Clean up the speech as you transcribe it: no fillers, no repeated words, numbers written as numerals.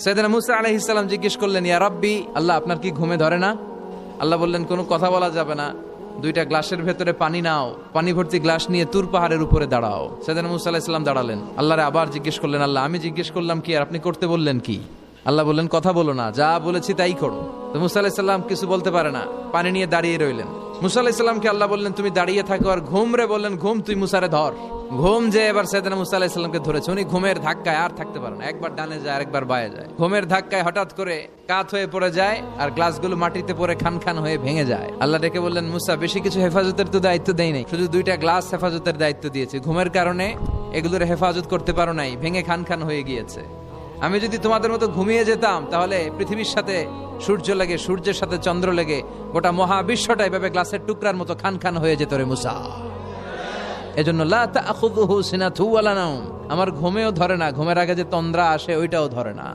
সাইয়েদনা মুসা আলাইহিস সালাম জিজ্ঞেস করলেন, ইয়া রাব্বি, আল্লাহ আপনার কি ঘুমে ধরে না? আল্লাহ বললেন, কোনো কথা বলা যাবে না, দুইটা গ্লাসের ভেতরে পানি নাও, পানি ভর্তি গ্লাস নিয়ে তুর পাহাড়ের উপরে দাঁড়াও। সাইয়েদনা মুসা আলাইহিস সালাম দাঁড়ালেন। আল্লাহরে আবার জিজ্ঞেস করলেন, আল্লাহ আমি জিজ্ঞেস করলাম কি আর আপনি করতে বললেন কি? আল্লাহ বললেন, কথা বলো না, যা বলেছি তাই করো। তো মুসা আলাইহিস সালাম কিছু বলতে পারে না, পানি নিয়ে দাঁড়িয়ে রইলেন। মুসা আলাইহিস সালামকে আল্লাহ বললেন, তুমি দাঁড়িয়ে থাকো আর ঘুম রে বললেন, ঘুম তুই মুসারে ধর। ঘুম যে এবার সাইয়েদনা মুসা আলাইহিস সালামকে ধরেছে। উনি ঘুমের ধাক্কায় আর থাকতে পারেন না, একবার ডানে যায় আরেকবার বায়ে যায়। ঘুমের ধাক্কায় হঠাৎ করে কাত হয়ে পড়ে যায় আর গ্লাসগুলো মাটিতে পড়ে খান খান হয়ে ভেঙে যায়। আল্লাহ ডেকে বললেন, মুসা বেশি কিছু হেফাজতের তো দায়িত্ব দেই নাই, শুধু দুইটা গ্লাস হেফাজতের দায়িত্ব দিয়েছি। ঘুমের কারণে এগুলোর হেফাজত করতে পারো নাই, ভেঙে খান খান হয়ে গিয়েছে। আমি যদি তোমাদের মতো ঘুমিয়ে যেতাম তাহলে পৃথিবীর সাথে সূর্য লেগে, সূর্যের সাথে চন্দ্র লেগে গোটা মহাবিশ্বটা এভাবে গ্লাসের টুকরার মতো খান খান হয়ে যেত রে মুসা। এজন্য লা তাখুযুহু সিনাতু ওয়ালা নাওম, আমার ঘুমেও ধরে না, ঘুমের আগে যে তন্দ্রা আসে ওইটাও ধরে না।